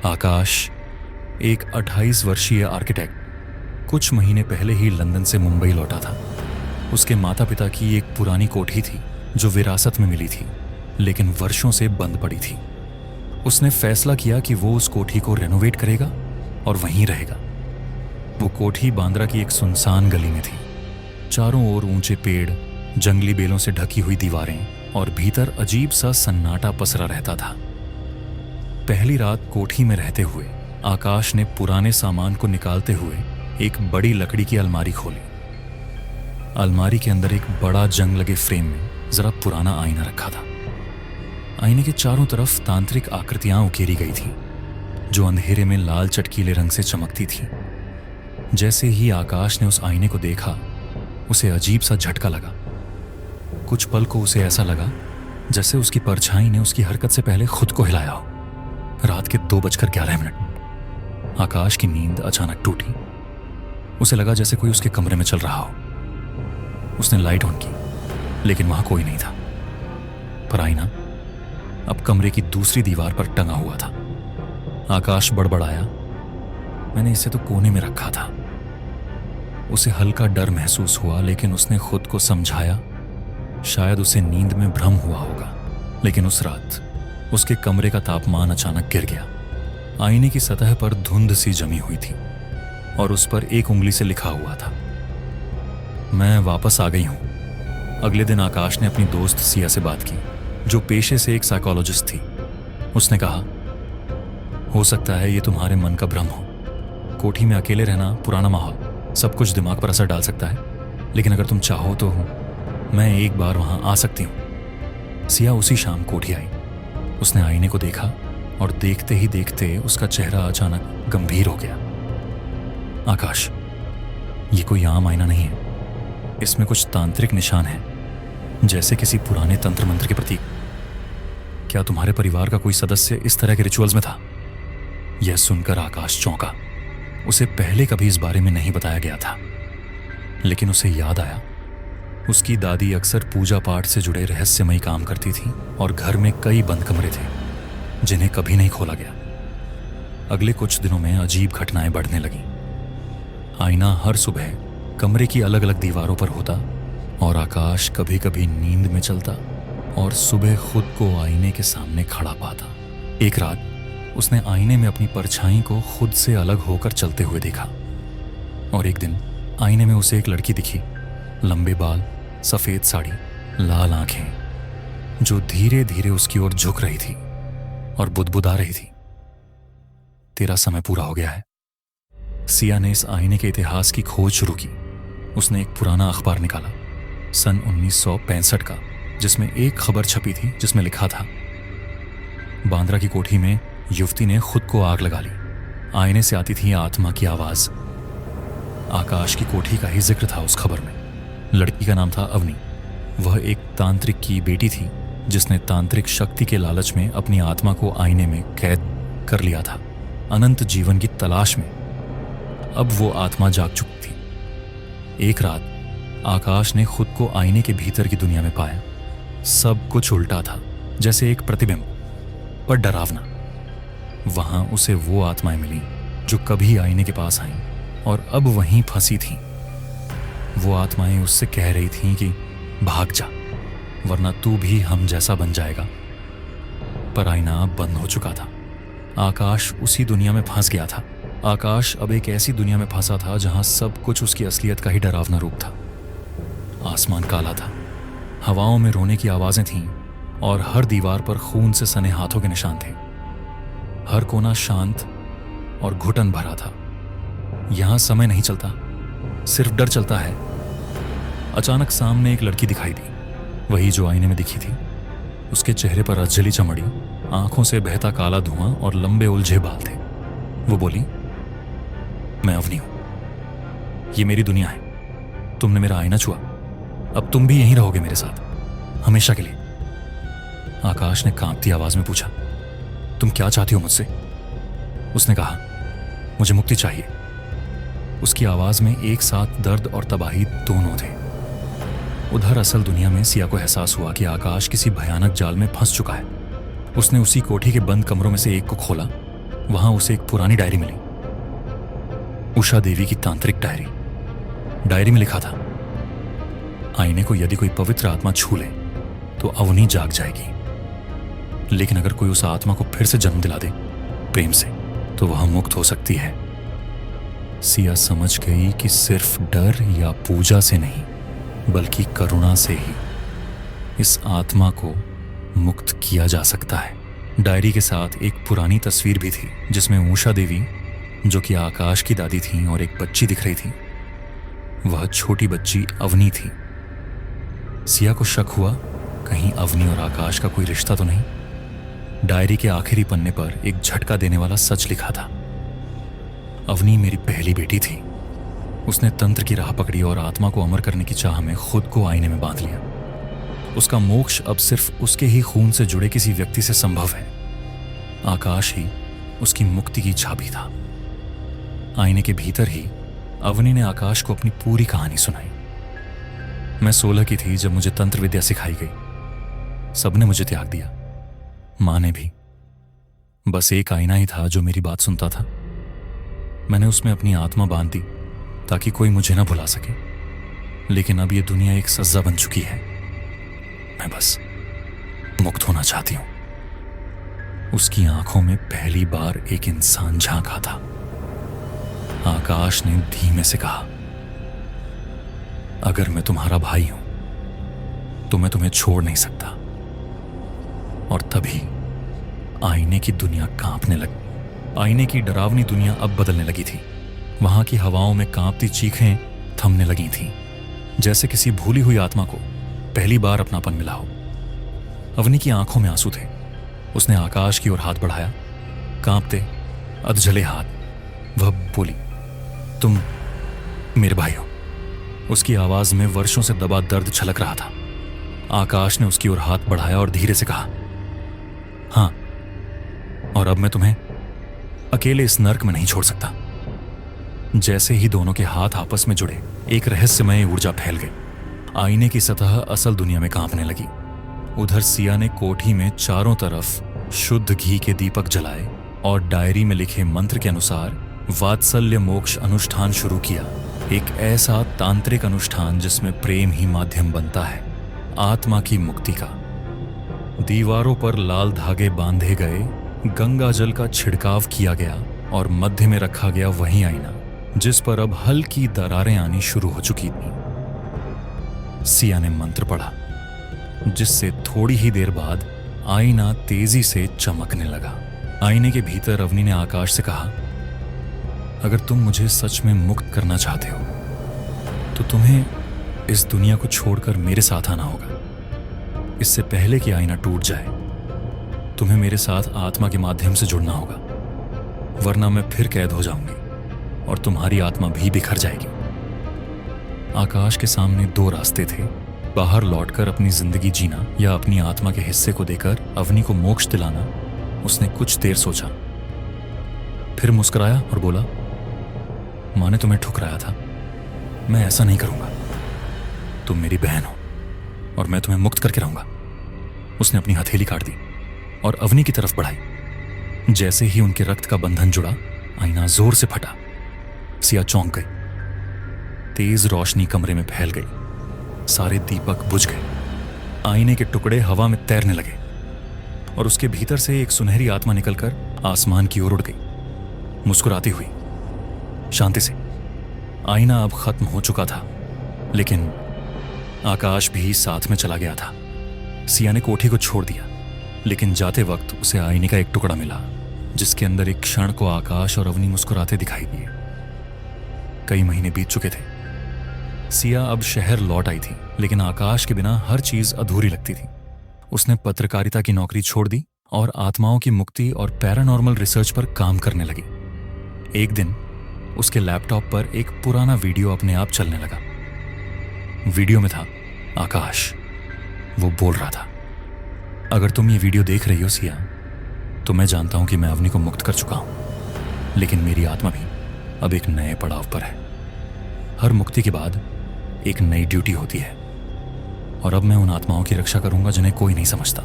आकाश एक 28 वर्षीय आर्किटेक्ट कुछ महीने पहले ही लंदन से मुंबई लौटा था। उसके माता पिता की एक पुरानी कोठी थी जो विरासत में मिली थी, लेकिन वर्षों से बंद पड़ी थी। उसने फैसला किया कि वो उस कोठी को रेनोवेट करेगा और वहीं रहेगा। वो कोठी बांद्रा की एक सुनसान गली में थी। चारों ओर ऊंचे पेड़, जंगली बेलों से ढकी हुई दीवारें और भीतर अजीब सा सन्नाटा पसरा रहता था। पहली रात कोठी में रहते हुए आकाश ने पुराने सामान को निकालते हुए एक बड़ी लकड़ी की अलमारी खोली। अलमारी के अंदर एक बड़ा जंग लगे फ्रेम में जरा पुराना आईना रखा था। आईने के चारों तरफ तांत्रिक आकृतियां उकेरी गई थी जो अंधेरे में लाल चटकीले रंग से चमकती थी। जैसे ही आकाश ने उस आईने को देखा, उसे अजीब सा झटका लगा। कुछ पल को उसे ऐसा लगा जैसे उसकी परछाई ने उसकी हरकत से पहले खुद को हिलाया हो। रात के 2:11 आकाश की नींद अचानक टूटी। उसे लगा जैसे कोई उसके कमरे में चल रहा हो। उसने लाइट ऑन की, लेकिन वहां कोई नहीं था। पर आईना अब कमरे की दूसरी दीवार पर टंगा हुआ था। आकाश बड़बड़ाया, मैंने इसे तो कोने में रखा था। उसे हल्का डर महसूस हुआ, लेकिन उसने खुद को समझाया शायद उसे नींद में भ्रम हुआ होगा। लेकिन उस रात उसके कमरे का तापमान अचानक गिर गया। आईने की सतह पर धुंध सी जमी हुई थी और उस पर एक उंगली से लिखा हुआ था, मैं वापस आ गई हूं। अगले दिन आकाश ने अपनी दोस्त सिया से बात की, जो पेशे से एक साइकोलॉजिस्ट थी। उसने कहा, हो सकता है ये तुम्हारे मन का भ्रम हो। कोठी में अकेले रहना, पुराना माहौल, सब कुछ दिमाग पर असर डाल सकता है। लेकिन अगर तुम चाहो तो मैं एक बार वहां आ सकती हूं। सिया उसी शाम कोठी आई। उसने आईने को देखा और देखते ही देखते उसका चेहरा अचानक गंभीर हो गया। आकाश, ये कोई आम आईना नहीं है। इसमें कुछ तांत्रिक निशान हैं, जैसे किसी पुराने तंत्र मंत्र के प्रतीक। क्या तुम्हारे परिवार का कोई सदस्य इस तरह के रिचुअल्स में था? यह सुनकर आकाश चौंका। उसे पहले कभी इस बारे में नहीं बताया गया था, लेकिन उसे याद आया उसकी दादी अक्सर पूजा पाठ से जुड़े रहस्यमयी काम करती थी और घर में कई बंद कमरे थे जिन्हें कभी नहीं खोला गया। अगले कुछ दिनों में अजीब घटनाएं बढ़ने लगीं। आईना हर सुबह कमरे की अलग अलग दीवारों पर होता और आकाश कभी कभी नींद में चलता और सुबह खुद को आईने के सामने खड़ा पाता। एक रात उसने आईने में अपनी परछाई को खुद से अलग होकर चलते हुए देखा और एक दिन आईने में उसे एक लड़की दिखी। लंबे बाल, सफेद साड़ी, लाल आंखें, जो धीरे धीरे उसकी ओर झुक रही थी और बुदबुदा रही थी, तेरा समय पूरा हो गया है। सिया ने इस आईने के इतिहास की खोज शुरू की। उसने एक पुराना अखबार निकाला, सन 1965 का, जिसमें एक खबर छपी थी जिसमें लिखा था, बांद्रा की कोठी में युवती ने खुद को आग लगा ली। आईने से आती थी आत्मा की आवाज। आकाश की कोठी का ही जिक्र था उस खबर में। लड़की का नाम था अवनी। वह एक तांत्रिक की बेटी थी जिसने तांत्रिक शक्ति के लालच में अपनी आत्मा को आईने में कैद कर लिया था, अनंत जीवन की तलाश में। अब वो आत्मा जाग चुकी थी। एक रात आकाश ने खुद को आईने के भीतर की दुनिया में पाया। सब कुछ उल्टा था, जैसे एक प्रतिबिंब, पर डरावना। वहां उसे वो आत्माएं मिली जो कभी आईने के पास आईं और अब वहीं फंसी थीं। वो आत्माएं उससे कह रही थीं कि भाग जा, वरना तू भी हम जैसा बन जाएगा। पर आईना अब बंद हो चुका था। आकाश उसी दुनिया में फंस गया था। आकाश अब एक ऐसी दुनिया में फंसा था जहां सब कुछ उसकी असलियत का ही डरावना रूप था। आसमान काला था, हवाओं में रोने की आवाजें थीं और हर दीवार पर खून से सने हाथों के निशान थे। हर कोना शांत और घुटन भरा था। यहां समय नहीं चलता, सिर्फ डर चलता है। अचानक सामने एक लड़की दिखाई दी, वही जो आईने में दिखी थी। उसके चेहरे पर रज्जली चमड़ी, आंखों से बहता काला धुआं और लंबे उलझे बाल थे। वो बोली, मैं अवनी हूं, ये मेरी दुनिया है। तुमने मेरा आईना छुआ, अब तुम भी यहीं रहोगे मेरे साथ, हमेशा के लिए। आकाश ने कांपती आवाज में पूछा, तुम क्या चाहती हो मुझसे? उसने कहा, मुझे मुक्ति चाहिए। उसकी आवाज में एक साथ दर्द और तबाही दोनों थे। उधर असल दुनिया में सिया को एहसास हुआ कि आकाश किसी भयानक जाल में फंस चुका है। उसने उसी कोठी के बंद कमरों में से एक को खोला वहां उसे एक पुरानी डायरी मिली, उषा देवी की तांत्रिक डायरी। डायरी में लिखा था, आईने को यदि कोई पवित्र आत्मा छू ले तो अवनी जाग जाएगी, लेकिन अगर कोई उस आत्मा को फिर से जन्म दिला दे प्रेम से तो वह मुक्त हो सकती है। सिया समझ गई कि सिर्फ डर या पूजा से नहीं बल्कि करुणा से ही इस आत्मा को मुक्त किया जा सकता है। डायरी के साथ एक पुरानी तस्वीर भी थी जिसमें उषा देवी, जो कि आकाश की दादी थी, और एक बच्ची दिख रही थी। वह छोटी बच्ची अवनी थी। सिया को शक हुआ, कहीं अवनी और आकाश का कोई रिश्ता तो नहीं। डायरी के आखिरी पन्ने पर एक झटका देने वाला सच लिखा था, अवनी मेरी पहली बेटी थी। उसने तंत्र की राह पकड़ी और आत्मा को अमर करने की चाह में खुद को आईने में बांध लिया। उसका मोक्ष अब सिर्फ उसके ही खून से जुड़े किसी व्यक्ति से संभव है। आकाश ही उसकी मुक्ति की छाबी था। आईने के भीतर ही अवनी ने आकाश को अपनी पूरी कहानी सुनाई। मैं 16 की थी जब मुझे तंत्र विद्या सिखाई गई। सबने मुझे त्याग दिया, मां ने भी। बस एक आईना ही था जो मेरी बात सुनता था। मैंने उसमें अपनी आत्मा बांध दी ताकि कोई मुझे ना भुला सके। लेकिन अब यह दुनिया एक सज्जा बन चुकी है। मैं बस मुक्त होना चाहती हूं। उसकी आंखों में पहली बार एक इंसान झांका था। आकाश ने धीमे से कहा, अगर मैं तुम्हारा भाई हूं तो मैं तुम्हें छोड़ नहीं सकता। और तभी आईने की दुनिया कांपने लगी। आईने की डरावनी दुनिया अब बदलने लगी थी। वहां की हवाओं में कांपती चीखें थमने लगी थीं, जैसे किसी भूली हुई आत्मा को पहली बार अपनापन मिला हो। अवनी की आंखों में आंसू थे। उसने आकाश की ओर हाथ बढ़ाया, कांपते अधजले हाथ। वह बोली, तुम मेरे भाई हो। उसकी आवाज में वर्षों से दबा दर्द छलक रहा था। आकाश ने उसकी ओर हाथ बढ़ाया और धीरे से कहा, हां, और अब मैं तुम्हें अकेले इस नर्क में नहीं छोड़ सकता। जैसे ही दोनों के हाथ आपस में जुड़े, एक रहस्यमय ऊर्जा फैल गई। आईने की सतह असल दुनिया में कांपने लगी। उधर सिया ने कोठी में चारों तरफ शुद्ध घी के दीपक जलाए और डायरी में लिखे मंत्र के अनुसार वात्सल्य मोक्ष अनुष्ठान शुरू किया। एक ऐसा तांत्रिक अनुष्ठान जिसमें प्रेम ही माध्यम बनता है आत्मा की मुक्ति का। दीवारों पर लाल धागे बांधे गए, गंगा जल का छिड़काव किया गया और मध्य में रखा गया वही आईना जिस पर अब हल्की दरारें आनी शुरू हो चुकी थी। सिया ने मंत्र पढ़ा, जिससे थोड़ी ही देर बाद आईना तेजी से चमकने लगा। आईने के भीतर अवनी ने आकाश से कहा, अगर तुम मुझे सच में मुक्त करना चाहते हो तो तुम्हें इस दुनिया को छोड़कर मेरे साथ आना होगा। इससे पहले कि आईना टूट जाए, तुम्हें मेरे साथ आत्मा के माध्यम से जुड़ना होगा, वरना मैं फिर कैद हो जाऊंगी और तुम्हारी आत्मा भी बिखर जाएगी। आकाश के सामने दो रास्ते थे, बाहर लौटकर अपनी जिंदगी जीना या अपनी आत्मा के हिस्से को देकर अवनी को मोक्ष दिलाना। उसने कुछ देर सोचा, फिर मुस्कुराया और बोला, मां ने तुम्हें ठुकराया था, मैं ऐसा नहीं करूंगा। तुम मेरी बहन हो और मैं तुम्हें मुक्त करके रहूंगा। उसने अपनी हथेली काट दी और अवनी की तरफ बढ़ाई। जैसे ही उनके रक्त का बंधन जुड़ा, आईना जोर से फटा। सिया चौंक गई। तेज रोशनी कमरे में फैल गई। सारे दीपक बुझ गए। आईने के टुकड़े हवा में तैरने लगे और उसके भीतर से एक सुनहरी आत्मा निकलकर आसमान की ओर उड़ गई, मुस्कुराती हुई, शांति से। आईना अब खत्म हो चुका था, लेकिन आकाश भी साथ में चला गया था। सिया ने कोठी को छोड़ दिया, लेकिन जाते वक्त उसे आईने का एक टुकड़ा मिला, जिसके अंदर एक क्षण को आकाश और अवनी मुस्कुराते दिखाई दिए। कई महीने बीत चुके थे। सिया अब शहर लौट आई थी, लेकिन आकाश के बिना हर चीज अधूरी लगती थी। उसने पत्रकारिता की नौकरी छोड़ दी और आत्माओं की मुक्ति और पैरानॉर्मल रिसर्च पर काम करने लगी। एक दिन उसके लैपटॉप पर एक पुराना वीडियो अपने आप चलने लगा। वीडियो में था आकाश। वो बोल रहा था, अगर तुम ये वीडियो देख रही हो सिया, तो मैं जानता हूं कि मैं अवनी को मुक्त कर चुका हूं, लेकिन मेरी आत्मा भी अब एक नए पड़ाव पर है। हर मुक्ति के बाद एक नई ड्यूटी होती है और अब मैं उन आत्माओं की रक्षा करूंगा जिन्हें कोई नहीं समझता।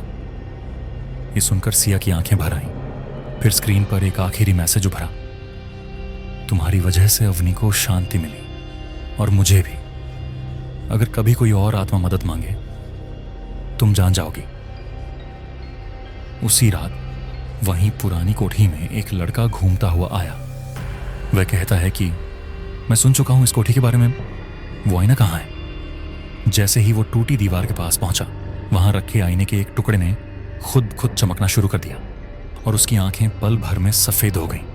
ये सुनकर सिया की आंखें भर आईं। फिर स्क्रीन पर एक आखिरी मैसेज उभरा, तुम्हारी वजह से अवनी को शांति मिली और मुझे भी। अगर कभी कोई और आत्मा मदद मांगे तुम जान जाओगी। उसी रात वहीं पुरानी कोठी में एक लड़का घूमता हुआ आया। वह कहता है कि मैं सुन चुका हूं इस कोठी के बारे में, वो आईना कहाँ है। जैसे ही वो टूटी दीवार के पास पहुंचा, वहां रखे आईने के एक टुकड़े ने खुद चमकना शुरू कर दिया और उसकी आंखें पल भर में सफेद हो गईं।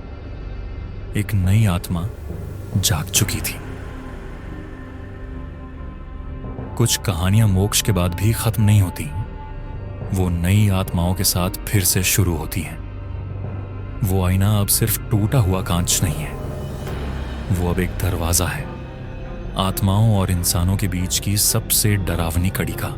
एक नई आत्मा जाग चुकी थी। कुछ कहानियां मोक्ष के बाद भी खत्म नहीं होती, वो नई आत्माओं के साथ फिर से शुरू होती हैं। वो आईना अब सिर्फ टूटा हुआ कांच नहीं है, वो अब एक दरवाजा है आत्माओं और इंसानों के बीच की सबसे डरावनी कड़ी का।